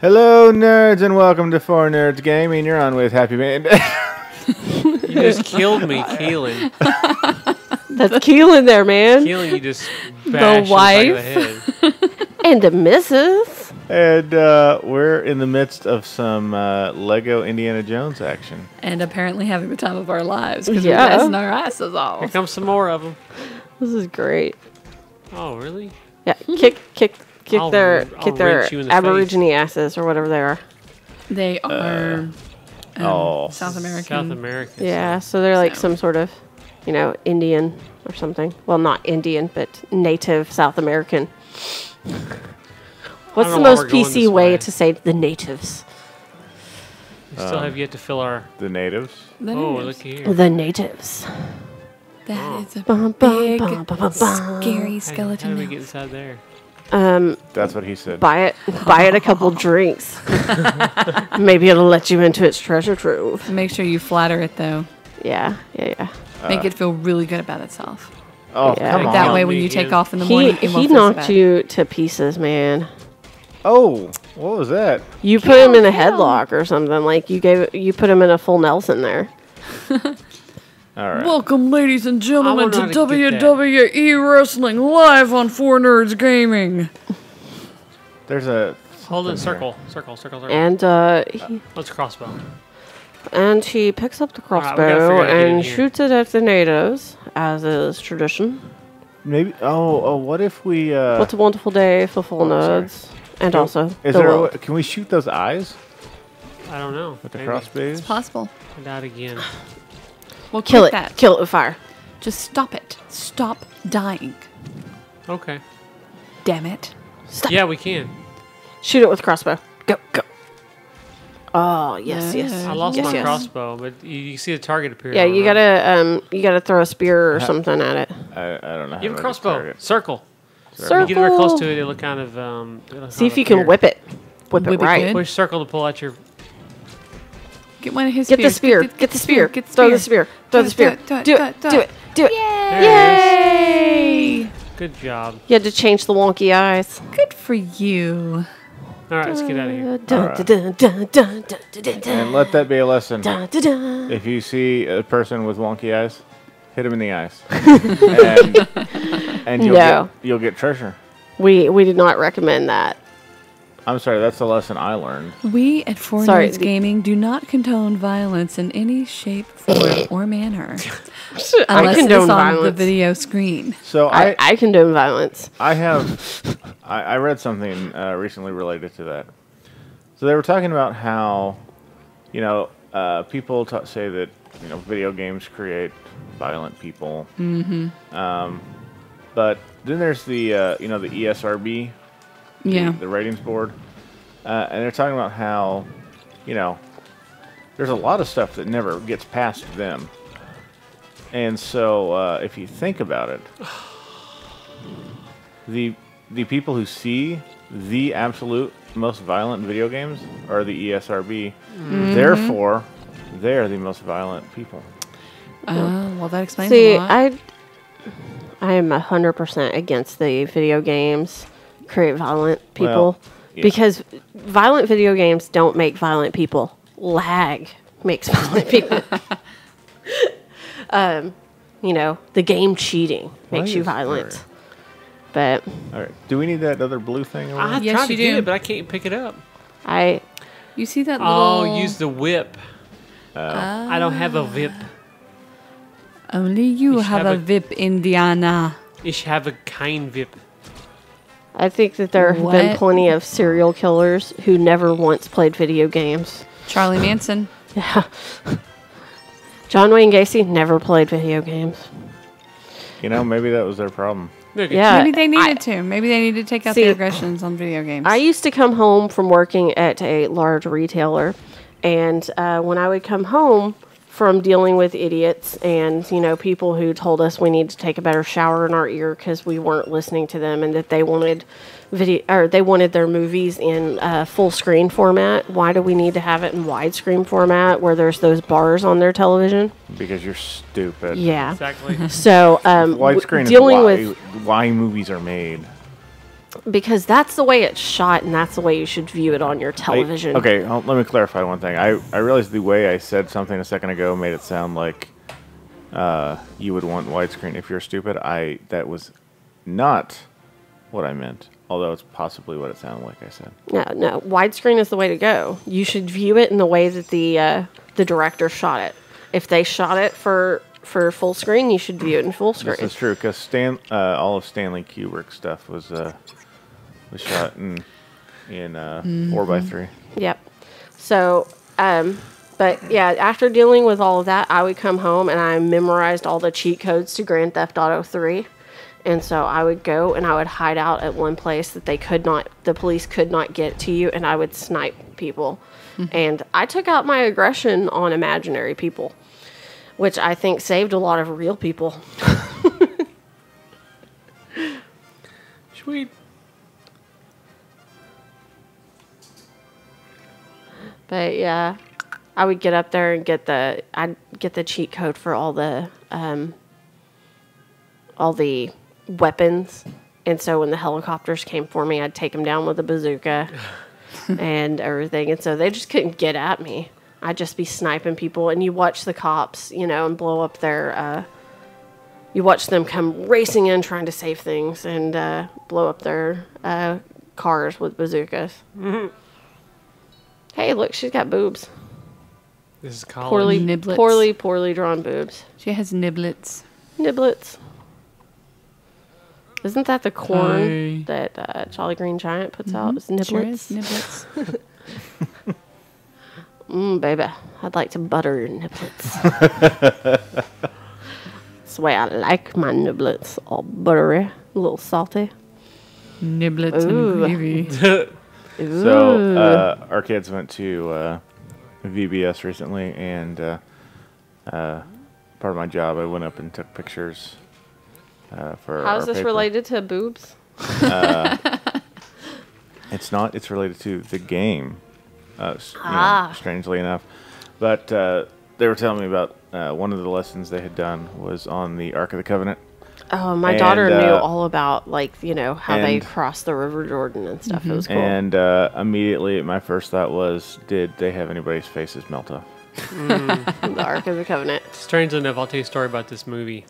Hello, nerds, and welcome to Four Nerds Gaming. You're on with Happy Man. You just killed me, Keelan. That's Keelan there, man. Keelan, you just bashed The wife. in the side of the head. And the missus. And we're in the midst of some Lego Indiana Jones action. And apparently having the time of our lives because Yeah. we're messing our asses Here off. comes some more of them. This is great. Oh, really? Yeah, kick I'll their wrench you in the Aborigine asses or whatever they are. They are South American. South America. Yeah, so they're like So- some sort of, Indian or something. Well, not Indian, but native South American. What's know the why most we're going PC this way way. to say the natives? We still have yet to fill our... The natives. That Oh, is- look here. The natives. That is a Bum, bum, big, bum, bum, bum, bum. scary How skeleton do we mouth. get inside there? That's what he said. Buy it a couple drinks. Maybe it'll let you into its treasure trove. Make sure you flatter it, though. Yeah. Make it feel really good about itself. Oh, Yeah. come on. That way, when Me you take again. off in the morning, it He won't feel so knocked bad. you to pieces, man. Oh, what was that? You put him in a headlock or something. Like you put him in a full Nelson there. All right. Welcome, ladies and gentlemen, I to wanna know how to get that. WWE Wrestling live on Four Nerds Gaming. There's a... Hold in something circle. And Let's crossbow. he picks up the All right, we gotta crossbow figure out how to get in and here. shoots it at the natives, as is tradition. Maybe... Oh, what if we... What's a wonderful day for full sorry. nerds, and also Is the there a way, world. can we shoot those eyes I don't know. with the Maybe. crossbows? Possible. I died again. Well, Kill click it. that. Kill it with fire. Just stop it. Stop dying. Okay. Damn it. Stop. Yeah, we can. Shoot it with crossbow. Go. Oh yes. I lost yes, my yes. crossbow, but you see the target appear. Yeah, on you the right. gotta throw a spear or something at it. I don't know. how You have a to crossbow. target. Circle. Circle. You get real close to it, it'll kind of... See if you can whip it. Whip it Whip it right. good. Push circle to pull out your... Get one of his Get the spears. spear. Get the spear. Get the Throw the spear. Throw the spear. Do it. Do it. Do it. Do it. There it is. Yay! Good job. You had to change the wonky eyes. Good for you. All right, let's get out of here. And let that be a lesson. Dun. If you see a person with wonky eyes, hit him in the eyes, and No. you'll get treasure. We did not recommend that. I'm sorry, that's the lesson I learned. We at Four Sorry, Nerds Gaming do not condone violence in any shape, form, or manner. Unless it condone is on the violence. video screen. So I condone violence. I read something recently related to that. So they were talking about how, people say that video games create violent people. Mm-hmm. But then there's the the ESRB. Yeah. The ratings board, and they're talking about how, there's a lot of stuff that never gets past them, and so if you think about it, the people who see the absolute most violent video games are the ESRB. Mm-hmm. Therefore, they're the most violent people. Well, that explains See, a lot. I am 100% against the video games create violent people Well, yeah. because violent video games don't make violent people. Lag makes violent people. The game cheating makes you is- violent. alright. But All right, do we need that other blue thing? Over I there? Yes, tried to you get do. it, but I can't pick it up. You see that little... Oh, use the whip. I don't have a whip. Only you should have have a a- VIP, Indiana. Ich have a kein whip. I think that there have been What? plenty of serial killers who never once played video games. Charlie Manson. John Wayne Gacy never played video games. Maybe that was their problem. Look, Yeah. Maybe they needed to. Maybe they need to take out See, the aggressions on video games. I used to come home from working at a large retailer, and when I would come home from dealing with idiots and people who told us we need to take a better shower in our ear because we weren't listening to them, and that they wanted they wanted their movies in full screen format. Why do we need to have it in widescreen format where there's those bars on their television? Because you're stupid. Yeah. exactly. So Widescreen dealing is with why movies are made. Because that's the way it's shot, and that's the way you should view it on your television. Okay, let me clarify one thing. I realized the way I said something a second ago made it sound like you would want widescreen if you're stupid. That was not what I meant, although it's possibly what it sounded like I said. No, widescreen is the way to go. You should view it in the way that the director shot it. If they shot it for full screen, you should view it in full screen. This is true, because all of Stanley Kubrick's stuff was shot in 4x3. Yep. So, but yeah, after dealing with all of that, I would come home and I memorized all the cheat codes to Grand Theft Auto 3. And so I would go and I would hide out at one place that the police could not get to you, and I would snipe people. And I took out my aggression on imaginary people, which I think saved a lot of real people. Sweet. But yeah, I would get up there and I'd get the cheat code for all the weapons. And so when the helicopters came for me, I'd take them down with a bazooka and everything. And so they just couldn't get at me. I'd just be sniping people, and you watch the cops, and blow up you watch them come racing in trying to save things and blow up their cars with bazookas. Mm-hmm. Hey, look, she's got boobs. This is college. Poorly drawn boobs. She has niblets. Niblets. Isn't that the corn that Jolly Green Giant puts out? It's niblets. Sure is niblets. Baby, I'd like to butter your niblets. That's the way I like my niblets. All buttery, a little salty. Niblets and gravy. So, our kids went to VBS recently, and part of my job, I went up and took pictures for How is our this paper. related to boobs? It's not. It's related to the game, strangely enough. But they were telling me about one of the lessons they had done was on the Ark of the Covenant. Oh, my daughter knew all about, how they crossed the River Jordan and stuff. It was cool. And immediately, my first thought was, did they have anybody's faces melt off? The Ark of the Covenant. Strangely enough, I'll tell you a story about this movie.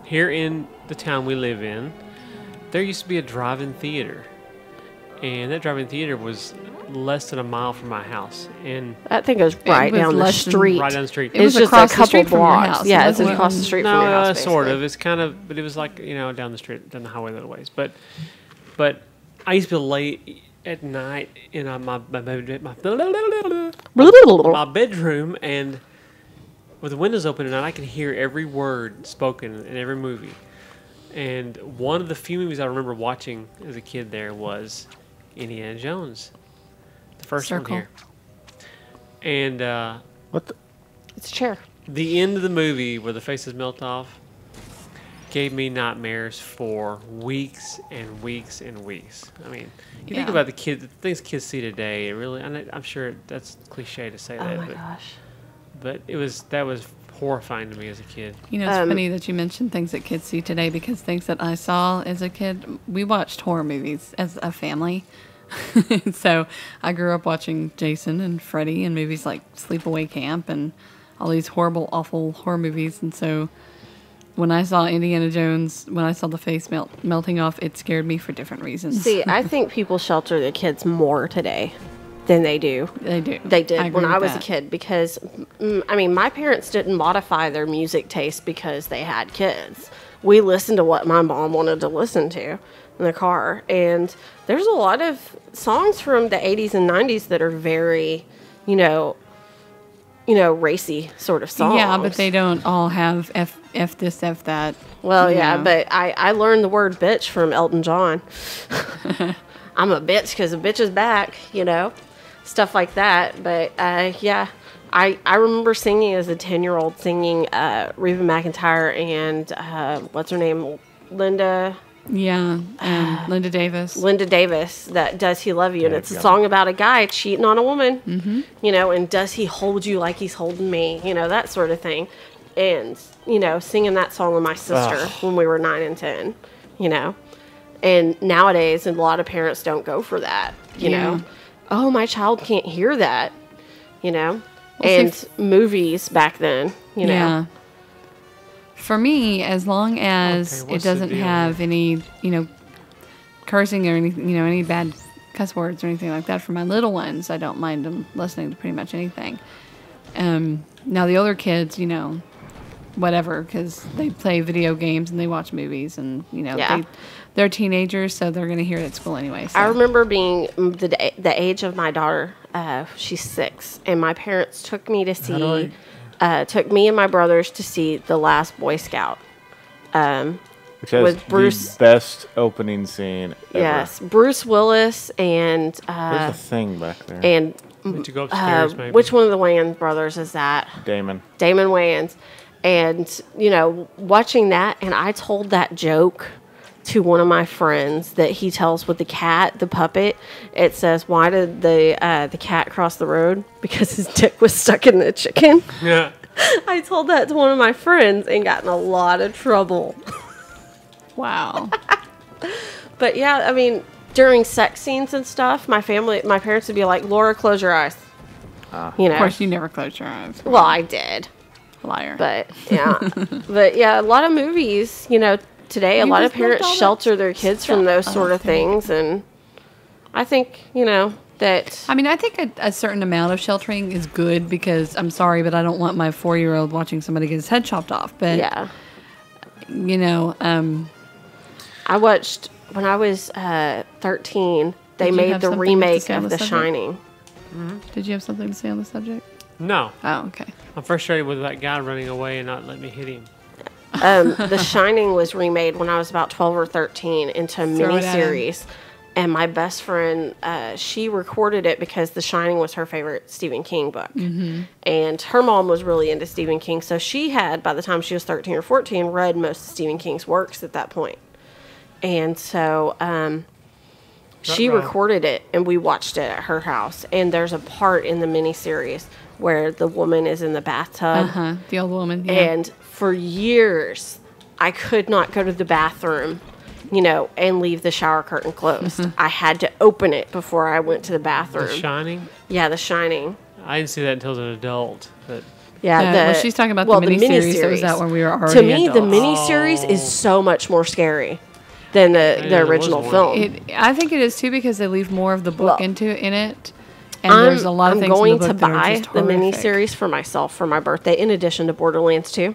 Here in the town we live in, there used to be a drive-in theater. And that drive-in theater was less than a mile from my house. And That thing goes right down the street. right down the street. It was It's just across a the couple street from your blocks. house. Yeah, It it's wasn't across the street from your house. Sort basically. of. It's kind of, but it was like, down the street, down the highway a little ways. But I used to be late at night in my bedroom, and with the windows open at night, I can hear every word spoken in every movie. And one of the few movies I remember watching as a kid there was Indiana Jones, the first Circle. one here. And What the? It's a chair. the end of the movie where the faces melt off gave me nightmares for weeks and weeks and weeks. I mean, you think Yeah. about the things kids see today. It really, I'm sure that's cliche to say Oh that, my gosh. but that was horrifying to me as a kid. It's funny that you mentioned things that kids see today, because things that I saw as a kid, we watched horror movies as a family. So I grew up watching Jason and Freddy and movies like Sleepaway Camp and all these horrible, awful horror movies. And so when I saw Indiana Jones, when I saw the face melting off, it scared me for different reasons. See, I think people shelter their kids more today than they do. They do. They did agree when I with was a that. kid because, my parents didn't modify their music taste because they had kids. We listened to what my mom wanted to listen to in the car. And there's a lot of songs from the 80s and 90s that are very, racy sort of songs. Yeah, but they don't all have F this, F that. Well, you yeah, know. but I learned the word bitch from Elton John. I'm a bitch because a bitch is back, stuff like that. But yeah, I remember singing as a 10-year-old, singing Reba McEntire and what's her name, Linda Linda Davis. Linda Davis, that Does He Love You? And Yeah, it's a yeah. song about a guy cheating on a woman, and does he hold you like he's holding me, that sort of thing. And, singing that song with my sister when we were 9 and 10, And nowadays, a lot of parents don't go for that, you know. Oh, my child can't hear that, you know. And movies back then, you know. Yeah. For me, as long as Okay, it what's the doesn't deal have any, cursing or anything, any bad cuss words or anything like that, for my little ones, I don't mind them listening to pretty much anything. Now the older kids, whatever, because they play video games and they watch movies, and they're teenagers, so they're going to hear it at school anyway. So. I remember being the age of my daughter. She's 6, and my parents took me to see, took me and my brothers to see The Last Boy Scout. Which has with Bruce, the best opening scene ever. Yes, Bruce Willis and There's a thing back there. and We need to go upstairs, maybe. which one of the Wayans brothers is that? Damon. Damon Wayans. And watching that, and I told that joke to one of my friends that he tells with the cat, the puppet. It says, "Why did the cat cross the road? Because his dick was stuck in the chicken." Yeah. I told that to one of my friends and got in a lot of trouble. Wow. But yeah, I mean, during sex scenes and stuff, my parents would be like, "Laura, close your eyes." Of course, you never close your eyes. Well, I did. Liar. But yeah, a lot of movies, today, a lot of parents shelter their kids from those sort of things, and I think, that. I mean, I think a certain amount of sheltering is good, because I'm sorry, but I don't want my 4-year-old watching somebody get his head chopped off. But Yeah. I I watched, when I was 13, they Did you made have the something to remake say on of the The subject? Shining. Did you have something to say on the subject? No. Oh, okay. I'm frustrated with that guy running away and not letting me hit him. The Shining was remade when I was about 12 or 13 into a Throw it at him. miniseries. And my best friend, she recorded it because The Shining was her favorite Stephen King book. Mm-hmm. And her mom was really into Stephen King. So she had, by the time she was 13 or 14, read most of Stephen King's works at that point. And so she right. recorded it, and we watched it at her house. And there's a part in the miniseries where the woman is in the bathtub. The old woman. Yeah. And for years, I could not go to the bathroom, and leave the shower curtain closed. I had to open it before I went to the bathroom. The Shining? Yeah, The Shining. I didn't see that until as an adult. But Yeah, well, she's talking about the miniseries. That was out when we were already To me, the adults. miniseries is so much more scary than the there was original one. film. I think it is too, because they leave more of the book Well, in it. And there's a lot of I'm things going in the to book that are buy just the horrific. miniseries for myself for my birthday, in addition to Borderlands 2,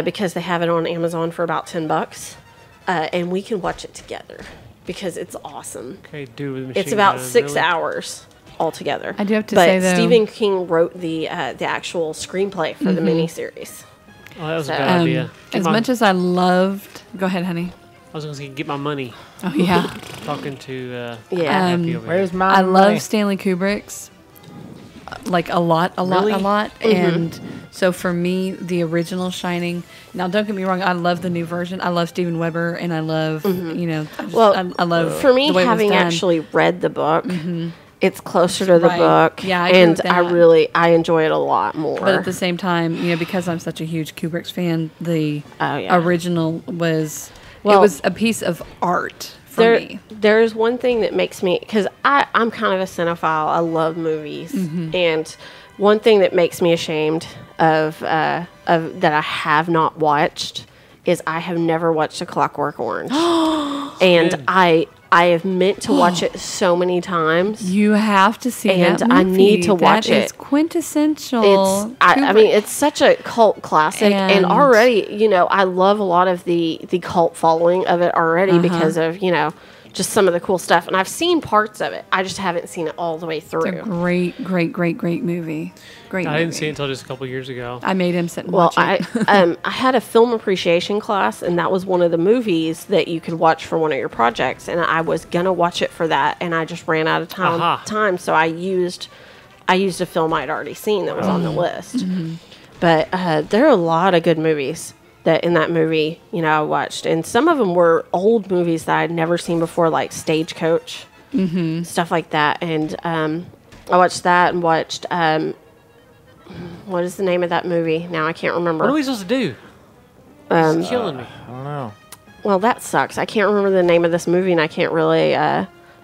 because they have it on Amazon for about $10, and we can watch it together because it's awesome. okay, dude with the machine It's about gun, 6 really? hours altogether. I do have to but say, though- Stephen King wrote the actual screenplay for the miniseries. Oh, that was a So- bad idea. As much as I loved... Go ahead, honey. I was going to say, get my money. Oh, yeah. Talking to Yeah. Happy over here. my I love Stanley Kubrick's, like, a lot. Really? And so for me, the original Shining... Now, don't get me wrong. I love the new version. I love Steven Weber, and I love, I love For me, the way it was having done. actually read the book, it's closer to the Right. book. Yeah, I agree and with that. I enjoy it a lot more. But at the same time, because I'm such a huge Kubrick's fan, the Oh, yeah. original was... it Well, was a piece of art for me. There's one thing that makes me, because I'm kind of a cinephile. I love movies, Mm-hmm. and one thing that makes me ashamed of that I have not watched is I have never watched A Clockwork Orange, and Good. I have meant to watch it so many times. You have to see And that I movie. need to watch That is it. quintessential. I mean, it's such a cult classic, and And- already, I love a lot of the cult following of it already because of, just some of the cool stuff. And I've seen parts of it. I just haven't seen it all the way It's a through. great, great, great, great movie. Great I movie. didn't see it until just a couple years ago. I made him sit and Well, watch it. I had a film appreciation class, and that was one of the movies that you could watch for one of your projects. And I was gonna watch it for that, and I just ran out of Aha. time. So I used a film I'd already seen that was on the list. Mm-hmm. But there are a lot of good movies that in that movie, I watched, and some of them were old movies that I'd never seen before, like Stagecoach, stuff like that. And I watched that and watched. What is the name of that movie? Now I can't remember. What are we supposed to do? It's killing me. I don't know. well, that sucks. I can't remember the name of this movie, and I can't really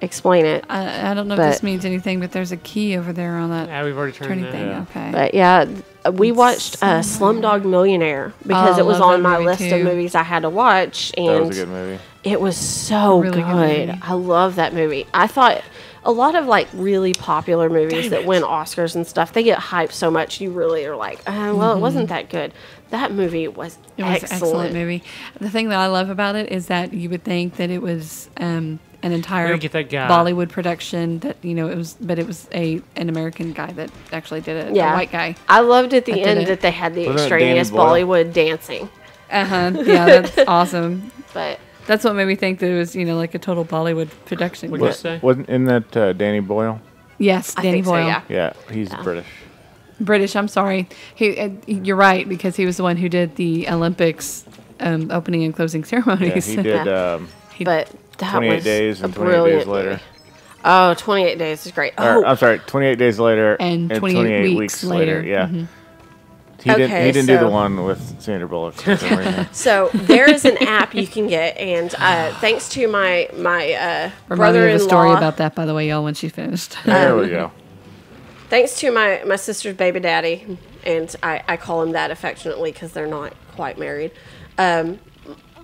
explain it. I don't know if But- this means anything, but there's a key over there on that Yeah, we've already turned turny that. thing. Yeah. Okay. But yeah, we watched Slumdog Millionaire because Oh, it was love on that my movie list of too. movies I had to watch, That and was a good movie. it was so Really good good. movie. I love that movie. I thought a lot of like really popular movies that win Oscars and stuff, they get hyped so much you really are like, well, it wasn't that good. That movie was It was an excellent. excellent movie. The thing that I love about it is that you would think that it was an entire Where'd you get that guy? Bollywood production. That it was, but it was an American guy that actually did it. Yeah, A white guy. I loved at the that did end it. that they had the Wasn't it Danny extraneous Boyle? Bollywood dancing, Yeah, that's awesome. but That's what made me think that it was like a total Bollywood production. What'd you say? Wasn't in that Danny Boyle? Yes, I Danny think so, Boyle. yeah. Yeah, he's British. British. I'm sorry. You're right, because he was the one who did the Olympics opening and closing Yeah, ceremonies. he did but that 28 was Days a and 28 brilliant Days later. movie. Oh, 28 Days is great. Or, Oh, I'm sorry, 28 Days later And 28 weeks later. Yeah. Mhm. He Okay, didn't do so- the one with Sandra Bullock. For some reason. so there is an app you can get, and thanks to my Remind me brother-in-law, of a story about that, by the way, y'all, when she finished. There we go. thanks to my sister's baby daddy, and I call him that affectionately because they're not quite married.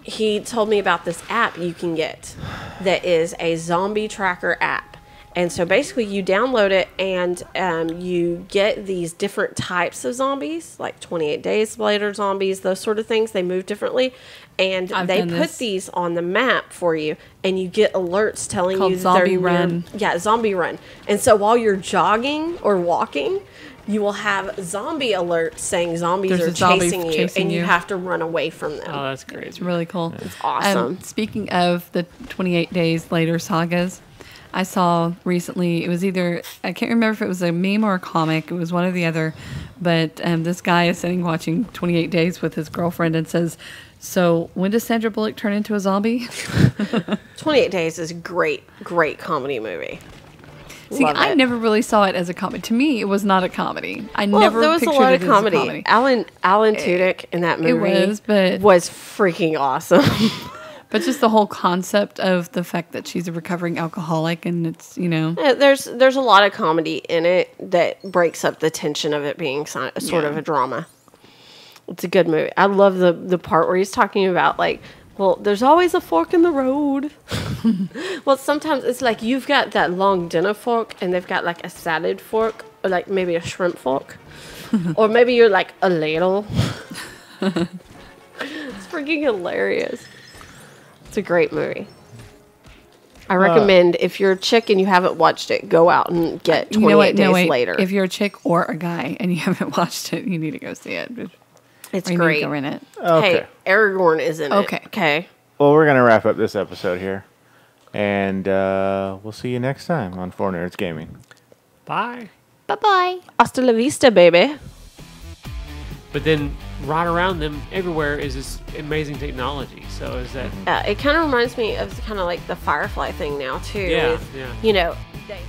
He told me about this app you can get that is a zombie tracker app. And so basically you download it and you get these different types of zombies, like 28 days later zombies, those sort of things. They move differently. And I've they done put this. these on the map for you, and you get alerts telling Called you that they're Zombie Run. near, yeah, zombie run. And so while you're jogging or walking, you will have zombie alerts saying zombies There's are a zombie chasing you, chasing and you you. have to run away from them. Oh, that's great. It's really cool. It's awesome. Speaking of the 28 Days Later sagas, I saw recently, it was either, I can't remember if it was a meme or a comic, it was one or the other, but this guy is sitting watching 28 Days with his girlfriend and says, so when does Sandra Bullock turn into a zombie? 28 Days is a great comedy movie. See, Love I it. never really saw it as a comedy. To me, it was not a comedy. I Well, never there was a pictured lot it of as comedy. a comedy. Alan Tudyk in that movie was, but- was freaking awesome. But just the whole concept of the fact that she's a recovering alcoholic and it's, Yeah, there's a lot of comedy in it that breaks up the tension of it being sort of a drama. It's a good movie. I love the part where he's talking about like, well, there's always a fork in the road. Well, sometimes it's like you've got that long dinner fork and they've got like a salad fork or like maybe a shrimp fork. Or maybe you're like a ladle. It's freaking hilarious. It's a great movie. I recommend if you're a chick and you haven't watched it, go out and get 28 Days Later. If you're a chick or a guy and you haven't watched it, you need to go see it. It's Or you need to great. go in it. Okay. Hey, Aragorn is in Okay. it. Okay. Well, we're going to wrap up this episode here. And we'll see you next time on Four Nerds Gaming. Bye. Bye-bye. Hasta la vista, baby. But then right around them, everywhere is this amazing technology. So is that? It kind of reminds me of kind of like the Firefly thing now, too. Yeah, with, yeah. You know, they